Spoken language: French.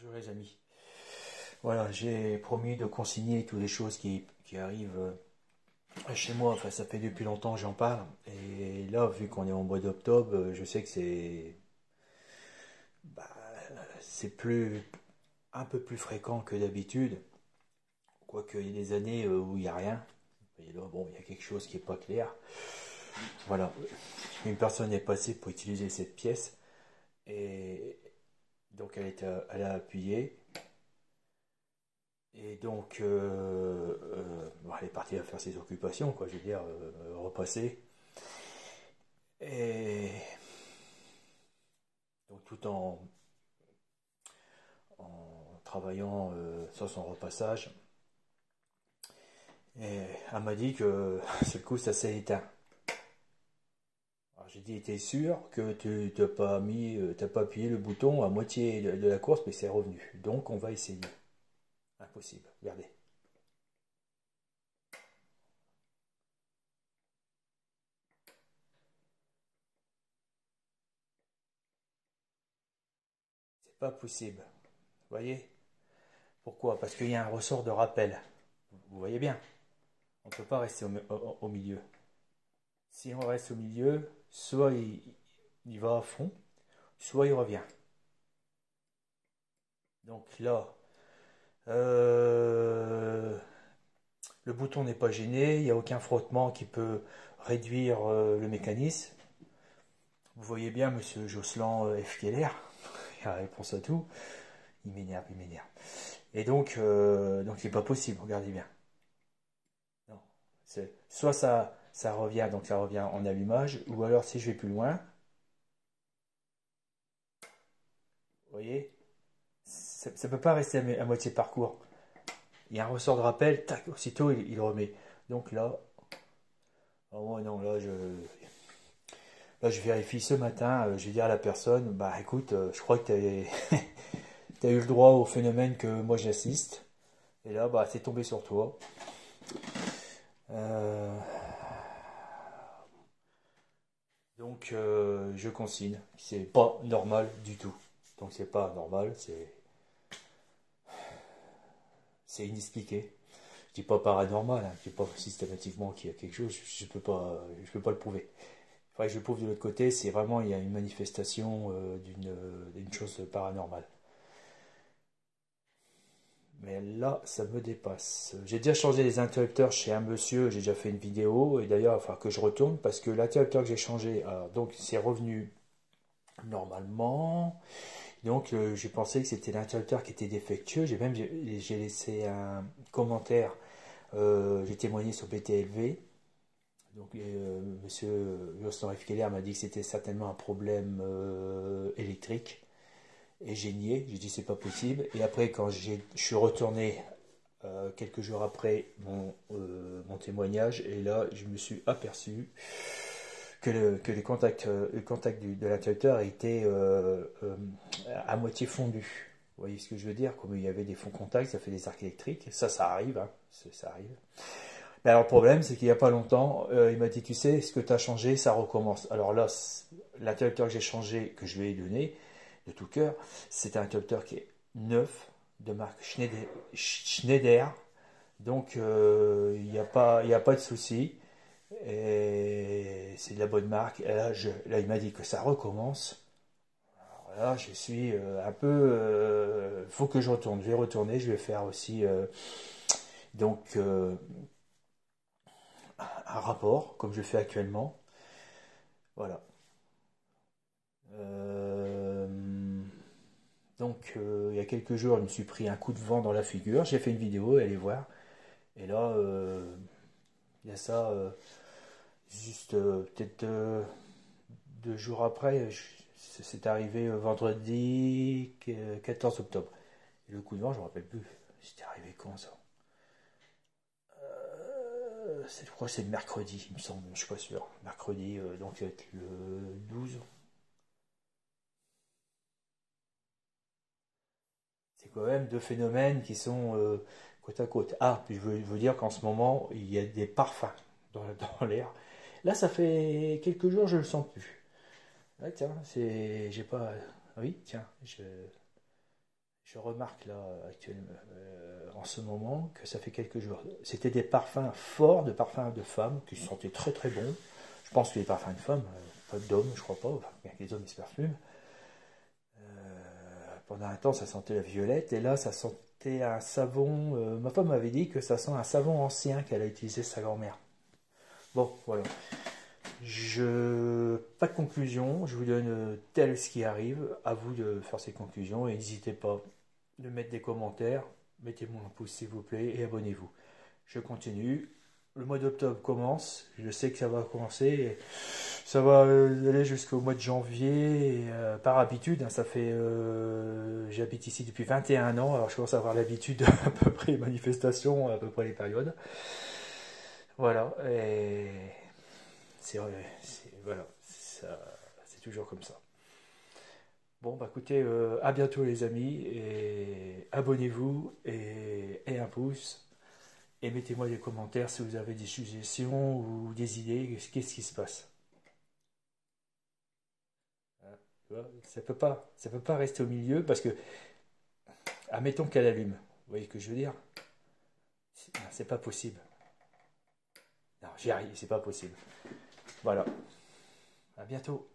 Bonjour les amis. Voilà, j'ai promis de consigner toutes les choses qui arrivent chez moi. Enfin, ça fait depuis longtemps que j'en parle. Et là, vu qu'on est au mois d'octobre, je sais que bah, c'est un peu plus fréquent que d'habitude. Quoique il y a des années où il n'y a rien. Et là, bon, il y a quelque chose qui n'est pas clair. Voilà, une personne est passée pour utiliser cette pièce. Et donc elle a appuyé. Et donc, bon, elle est partie à faire ses occupations, quoi, je veux dire, repasser. Et donc, tout en travaillant sur son repassage, et elle m'a dit que ce coup, ça s'est éteint. Alors, j'ai dit, t'es sûr que tu t'as pas appuyé le bouton à moitié de la course, mais c'est revenu. Donc, on va essayer. Impossible, regardez. C'est pas possible. Vous voyez? Pourquoi? Parce qu'il y a un ressort de rappel. Vous voyez bien? On ne peut pas rester au milieu. Si on reste au milieu, soit il va à fond, soit il revient. Donc là, euh, le bouton n'est pas gêné, il n'y a aucun frottement qui peut réduire le mécanisme. Vous voyez bien, monsieur Josselin F. Keller, il a réponse à tout. Il m'énerve, il m'énerve. Et donc c'est pas possible, regardez bien. Non, soit ça revient, donc ça revient en allumage, ou alors si je vais plus loin, vous voyez, ça ne peut pas rester à moitié parcours. Il y a un ressort de rappel, tac, aussitôt il remet. Donc là, oh non, là je vérifie ce matin, je vais dire à la personne, bah écoute, je crois que tu as eu le droit au phénomène que moi j'assiste. Et là, bah c'est tombé sur toi. Euh, donc je consigne. C'est pas normal du tout. Donc c'est pas normal, c'est inexpliqué. Je dis pas paranormal, hein, je dis pas systématiquement qu'il y a quelque chose, je peux pas le prouver. Il faudrait que je le prouve de l'autre côté, c'est vraiment il y a une manifestation d'une chose paranormale. Mais là, ça me dépasse. J'ai déjà changé les interrupteurs chez un monsieur, j'ai déjà fait une vidéo, et d'ailleurs, il va falloir que je retourne parce que l'interrupteur que j'ai changé, alors, donc c'est revenu normalement. Donc j'ai pensé que c'était l'interrupteur qui était défectueux. J'ai laissé un commentaire, j'ai témoigné sur BTLV. Donc monsieur Jocelyn Keller m'a dit que c'était certainement un problème électrique. Et j'ai nié, j'ai dit c'est pas possible. Et après quand je suis retourné quelques jours après mon témoignage, et là je me suis aperçu que le contact de l'interrupteur était à moitié fondu. Vous voyez ce que je veux dire? Comme il y avait des fonds contacts, ça fait des arcs électriques. Ça arrive, hein, ça arrive. Mais alors le problème, c'est qu'il n'y a pas longtemps, il m'a dit, tu sais, ce que tu as changé, ça recommence. Alors là, l'interrupteur que j'ai changé, que je lui ai donné, de tout cœur, c'est un interrupteur qui est neuf, de marque Schneider. Donc il n'y a pas de souci. Et c'est de la bonne marque. Et là, il m'a dit que ça recommence. Alors là, je suis un peu. Faut que je retourne. Je vais retourner. Je vais faire aussi donc un rapport, comme je fais actuellement. Voilà. Euh, il y a quelques jours, je me suis pris un coup de vent dans la figure. J'ai fait une vidéo, allez voir. Et là, il y a ça, juste peut-être 2 jours après, c'est arrivé vendredi 14 octobre. Et le coup de vent, je ne me rappelle plus. C'était arrivé quand ça? Je crois que c'est mercredi, il me semble, je suis pas sûr. Mercredi, donc ça va être le 12. C'est quand même deux phénomènes qui sont côte à côte. Ah, puis je veux vous dire qu'en ce moment, il y a des parfums dans l'air. Là, ça fait quelques jours, je le sens plus. Ouais, tiens, j'ai pas. Oui, tiens, je remarque là actuellement, en ce moment que ça fait quelques jours. C'était des parfums forts, de parfums de femmes qui sentaient très très bons. Je pense que les parfums de femmes, pas d'hommes, je crois pas, enfin, bien que les hommes ils se parfument. Pendant un temps, ça sentait la violette et là, ça sentait un savon. Ma femme m'avait dit que ça sent un savon ancien qu'elle a utilisé sa grand-mère. Bon, voilà. Pas de conclusion, je vous donne tel ce qui arrive, à vous de faire ces conclusions et n'hésitez pas de mettre des commentaires, mettez-moi un pouce s'il vous plaît et abonnez-vous. Je continue, le mois d'octobre commence, je sais que ça va commencer, et ça va aller jusqu'au mois de janvier, et, par habitude, hein, ça fait, j'habite ici depuis 21 ans, alors je commence à avoir l'habitude à peu près les manifestations, à peu près les périodes. Voilà, et c'est vrai, voilà, c'est toujours comme ça. Bon, bah écoutez, à bientôt les amis, et abonnez-vous, et un pouce, et mettez-moi des commentaires si vous avez des suggestions ou des idées, qu'est-ce qui se passe. Hein, tu vois, ça peut pas rester au milieu, parce que, admettons qu'elle allume, vous voyez ce que je veux dire? C'est pas possible. Non, j'y arrive, c'est pas possible. Voilà, à bientôt.